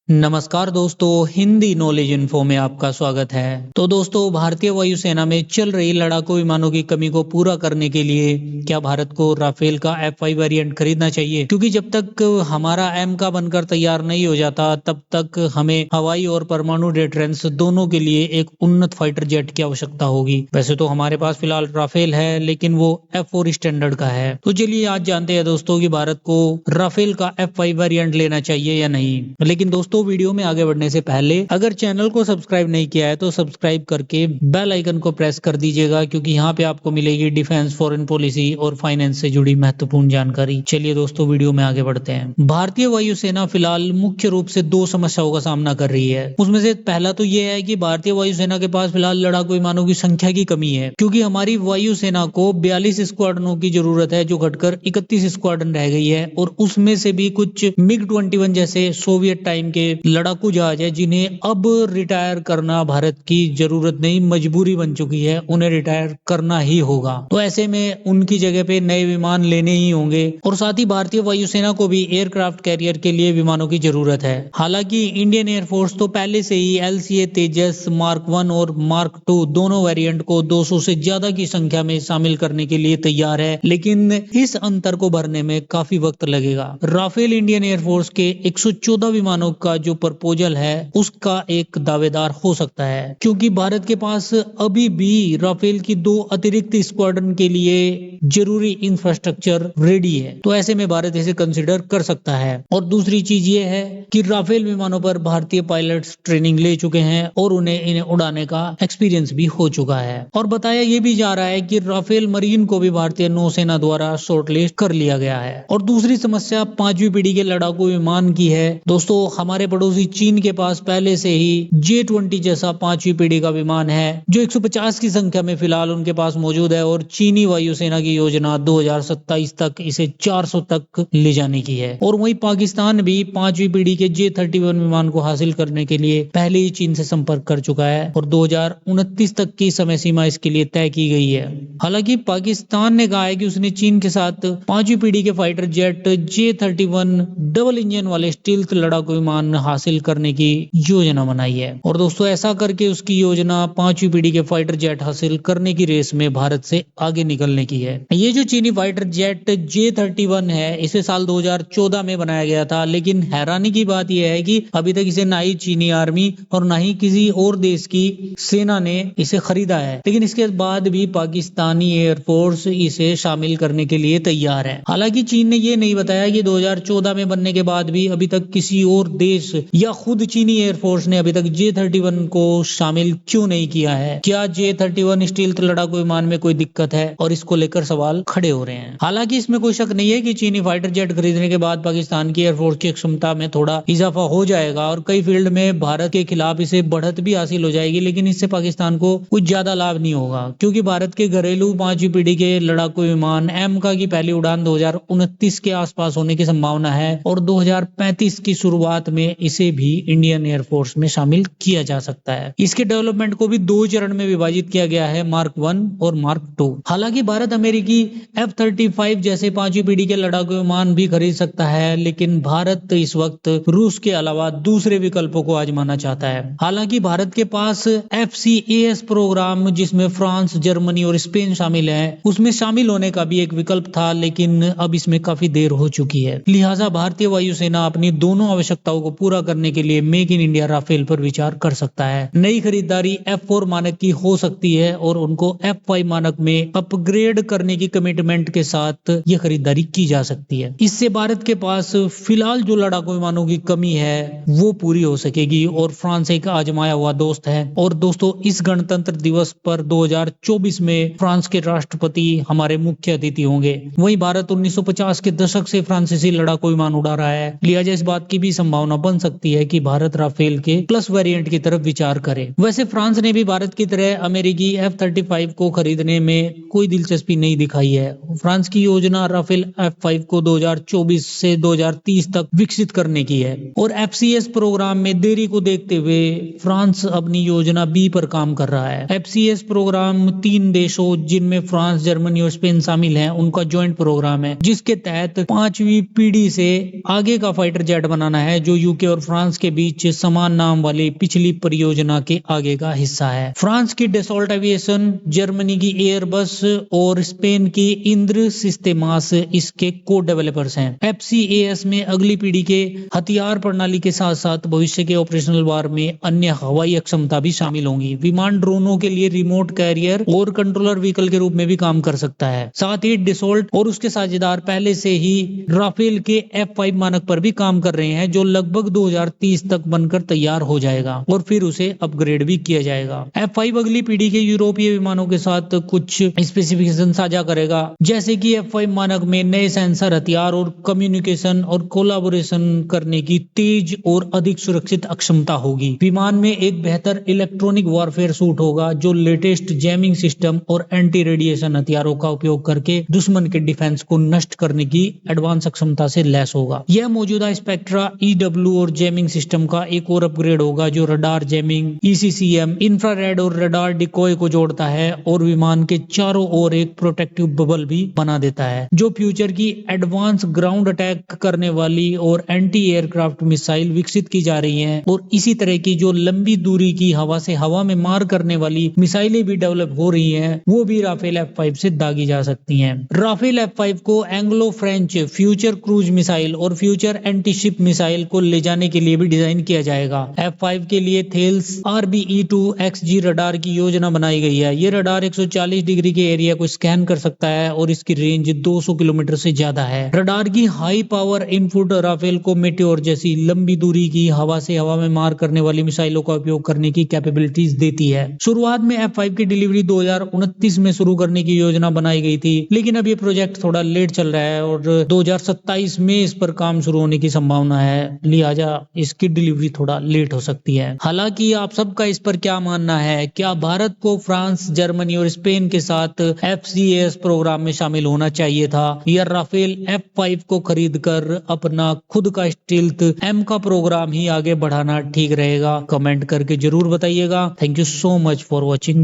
नमस्कार दोस्तों, Hindi knowledge info में आपका स्वागत है। तो दोस्तों, भारतीय वायुसेना में चल रही लड़ाकू विमानों की कमी को पूरा करने के लिए क्या भारत को राफेल का F5 वेरिएंट खरीदना चाहिए? क्योंकि जब तक हमारा एम का बनकर तैयार नहीं हो जाता, तब तक हमें हवाई और परमाणु डिफेंस दोनों के लिए एक उन्नत फाइटर जेट की आवश्यकता होगी। वैसे तो हमारे पास फिलहाल राफेल है, लेकिन वो F4 स्टैंडर्ड का है। तो चलिए आज जानते हैं दोस्तों कि भारत को राफेल का F5 वेरिएंट लेना चाहिए या नहीं। लेकिन दोस्तों, वीडियो में आगे बढ़ने से पहले अगर चैनल को सब्सक्राइब नहीं किया है तो सब्सक्राइब करके बेल आइकन को प्रेस कर दीजिएगा, क्योंकि यहाँ पे आपको मिलेगी डिफेंस, फॉरेन पॉलिसी और फाइनेंस से जुड़ी महत्वपूर्ण जानकारी। चलिए दोस्तों, वीडियो में आगे बढ़ते हैं। भारतीय वायुसेना फिलहाल मुख्य रूप से दो समस्याओं का सामना कर रही है। उसमें से पहला तो यह है कि भारतीय वायुसेना के पास फिलहाल लड़ाकू विमानों की संख्या की कमी है, क्योंकि हमारी वायुसेना को 42 स्क्वाड्रनों की जरूरत है, जो घटकर 31 स्क्वाड्रन रह गई है। और उसमें से भी कुछ MiG-21 जैसे सोवियत टाइम के लड़ाकू जहाज है, जिन्हें अब रिटायर करना भारत की जरूरत नहीं, मजबूरी बन चुकी है। उन्हें रिटायर करना ही होगा। तो ऐसे में उनकी जगह पे नए विमान लेने ही होंगे। और साथ ही भारतीय वायुसेना को भी एयरक्राफ्ट कैरियर के लिए विमानों की जरूरत है। हालांकि इंडियन एयरफोर्स तो पहले से ही LCA तेजस मार्क 1 और मार्क 2 दोनों वेरिएंट को 200 से ज्यादा की संख्या में शामिल करने के लिए तैयार है, लेकिन इस अंतर को भरने में काफी वक्त लगेगा। राफेल इंडियन एयरफोर्स के 114 विमानों का जो प्रपोजल है, उसका एक दावेदार हो सकता है, क्योंकि भारत के पास अभी भी राफेल की 2 अतिरिक्त स्क्वाड्रन के लिए जरूरी इंफ्रास्ट्रक्चर रेडी है। तो ऐसे में भारत इसे कंसिडर कर सकता है। और दूसरी चीज ये है कि राफेल विमानों पर भारतीय पायलट्स ट्रेनिंग ले चुके हैं और उन्हें इन्हें उड़ाने का एक्सपीरियंस भी हो चुका है। और बताया ये भी जा रहा है कि राफेल मरीन को भी भारतीय नौसेना द्वारा शॉर्टलिस्ट कर लिया गया है। और दूसरी समस्या 5वीं पीढ़ी के लड़ाकू विमान की है। दोस्तों, हमारे पड़ोसी चीन के पास पहले से ही J-20 जैसा 5वीं पीढ़ी का विमान है, जो 150 की संख्या में फिलहाल उनके पास मौजूद है। और चीनी वायुसेना की योजना 2027 तक इसे 400 तक ले जाने की है। और वहीं पाकिस्तान भी 5वीं पीढ़ी के J-31 विमान को हासिल करने के लिए पहले ही चीन से संपर्क कर चुका है और 2029 तक की समय सीमा इसके लिए तय की गई है। हालांकि पाकिस्तान ने कहा है कि उसने चीन के साथ 5वीं पीढ़ी के fighter jet J-31 double engine वाले स्टील्थ लड़ाकू विमान हासिल करने की योजना बनाई है। और दोस्तों, ऐसा करके उसकी योजना 5वीं पीढ़ी के फाइटर जेट हासिल करने की रेस में भारत से आगे निकलने की है। ये जो चीनी फाइटर जेट J-31 है, इसे साल 2014 में बनाया गया था, लेकिन हैरानी की बात यह है कि अभी तक इसे ना ही चीनी आर्मी और ना ही किसी और देश की सेना ने इसे खरीदा है। लेकिन इसके बाद भी पाकिस्तानी एयरफोर्स इसे शामिल करने के लिए तैयार है। हालांकि चीन ने यह नहीं बताया कि 2014 में बनने के बाद भी अभी तक किसी और देश या खुद चीनी एयरफोर्स ने अभी तक J-31 को शामिल क्यों नहीं किया है। क्या J-31 स्टील्थ लड़ाकू विमान में कोई दिक्कत है, और इसको लेकर सवाल खड़े हो रहे हैं। हालांकि इसमें कोई शक नहीं है कि चीनी फाइटर जेट खरीदने के बाद पाकिस्तान की एयरफोर्स की क्षमता में थोड़ा इजाफा हो जाएगा और कई फील्ड में भारत के खिलाफ इसे बढ़त भी हासिल हो जाएगी। लेकिन इससे पाकिस्तान को कुछ ज्यादा लाभ नहीं होगा, क्योंकि भारत के घरेलू 5वीं पीढ़ी के लड़ाकू विमान एमका की पहली उड़ान 2029 के आसपास होने की संभावना है और 2035 की शुरुआत में इसे भी इंडियन एयरफोर्स में शामिल किया जा सकता है। इसके डेवलपमेंट को भी 2 चरण में विभाजित किया गया है, मार्क 1 और मार्क 2। हालांकि भारत अमेरिकी F-35 जैसे 5वीं पीढ़ी के लड़ाकू विमान भी खरीद सकता है, लेकिन भारत इस वक्त रूस के अलावा दूसरे विकल्पों को आजमाना चाहता है। हालांकि भारत के पास FCAS प्रोग्राम, जिसमें फ्रांस, जर्मनी और स्पेन शामिल है, उसमें शामिल होने का भी एक विकल्प था, लेकिन अब इसमें काफी देर हो चुकी है। लिहाजा भारतीय वायुसेना अपनी दोनों आवश्यकताओं को पूरा करने के लिए मेक इन इंडिया राफेल पर विचार कर सकता है। नई खरीदारी F4 मानक की हो सकती है और उनको F5 मानक में अपग्रेड करने की कमिटमेंट के साथ ये खरीदारी की जा सकती है। इससे भारत के पास फिलहाल जो लड़ाकू विमानों की कमी है वो पूरी हो सकेगी और फ्रांस एक आजमाया हुआ दोस्त है। और दोस्तों, इस गणतंत्र दिवस पर 2024 में फ्रांस के राष्ट्रपति हमारे मुख्य अतिथि होंगे। वहीं भारत 1950 के दशक से फ्रांसीसी लड़ाकू विमान उड़ा रहा है, लिहाजा इस बात की भी संभावना बन सकती है कि भारत राफेल के प्लस वेरिएंट की तरफ विचार करे। वैसे फ्रांस ने भी भारत की तरह अमेरिकी F-35 को खरीदने में कोई दिलचस्पी नहीं दिखाई है। फ्रांस की योजना राफेल F5 को 2024 से 2030 तक विकसित करने की है और FCS प्रोग्राम में देरी को देखते हुए फ्रांस अपनी योजना B पर काम कर रहा है। FCS प्रोग्राम 3 देशों, जिनमें फ्रांस, जर्मनी और स्पेन शामिल हैं, उनका ज्वाइंट प्रोग्राम है, जिसके तहत 5वीं पीढ़ी से आगे का फाइटर जेट बनाना है, जो युग यूके और फ्रांस के बीच समान नाम वाली पिछली परियोजना के आगे का हिस्सा है। फ्रांस की डसॉल्ट एविएशन, जर्मनी की एयरबस और स्पेन की इंद्र सिस्टेमास इसके को डेवलपर्स हैं। FCAS में अगली पीढ़ी के हथियार प्रणाली के साथ साथ भविष्य के ऑपरेशनल वार में अन्य हवाई अक्षमता भी शामिल होंगी। विमान ड्रोनों के लिए रिमोट कैरियर और कंट्रोलर व्हीकल के रूप में भी काम कर सकता है। साथ ही डसॉल्ट और उसके साझेदार पहले से ही राफेल के F5 मानक पर भी काम कर रहे हैं, जो लगभग 2030 तक बनकर तैयार हो जाएगा और फिर उसे अपग्रेड भी किया जाएगा। F5 अगली पीढ़ी के यूरोपीय विमानों के साथ कुछ स्पेसिफिकेशन साझा करेगा, जैसे कि F5 मानक में नए सेंसर, हथियार और कम्युनिकेशन और कोलैबोरेशन करने की तेज और अधिक सुरक्षित अक्षमता होगी। विमान में एक बेहतर इलेक्ट्रॉनिक वॉरफेयर सूट होगा, जो लेटेस्ट जैमिंग सिस्टम और एंटी रेडिएशन हथियारों का उपयोग करके दुश्मन के डिफेंस को नष्ट करने की एडवांस अक्षमता से लैस होगा। यह मौजूदा स्पेक्ट्रा EW और जैमिंग सिस्टम का एक और अपग्रेड होगा, जो रडार जैमिंग, ECCM, इंफ्रारेड और रडार डिकॉय को जोड़ता है और विमान के चारों ओर एक प्रोटेक्टिव बबल भी बना देता है, जो फ्यूचर की एडवांस ग्राउंड अटैक करने वाली और एंटी एयरक्राफ्ट मिसाइल विकसित की जा रही हैं। और इसी तरह की जो लंबी दूरी की हवा से हवा में मार करने वाली मिसाइलें भी डेवलप हो रही हैं, वो भी राफेल F5 से दागी जा सकती हैं। राफेल F5 को Anglo French future cruise missile और फ्यूचर एंटीशिप मिसाइल को ले जाने के लिए भी डिजाइन किया जाएगा। F5 के लिए थेल्स RBE-2XG रडार की योजना बनाई गई है। ये रडार 140 डिग्री के एरिया को स्कैन कर सकता है और इसकी रेंज 200 किलोमीटर से ज्यादा है। रडार की हाई पावर इनपुट राफेल को मेटेओर जैसी लंबी दूरी की हवा से हवा में मार करने वाली मिसाइलों का उपयोग करने की कैपेबिलिटीज देती है। शुरुआत में F5 की डिलीवरी 2029 में शुरू करने की योजना बनाई गई थी, लेकिन अब ये प्रोजेक्ट थोड़ा लेट चल रहा है और 2027 में इस पर काम शुरू होने की संभावना है, लिहाजा इसकी डिलीवरी थोड़ा लेट हो सकती है। हालांकि आप सबका इस पर क्या मानना है? क्या भारत को फ्रांस, जर्मनी और स्पेन के साथ FCAS प्रोग्राम में शामिल होना चाहिए था, या राफेल F5 को खरीदकर अपना खुद का स्टील्थ M का प्रोग्राम ही आगे बढ़ाना ठीक रहेगा? कमेंट करके जरूर बताइएगा। Thank you so much for watching.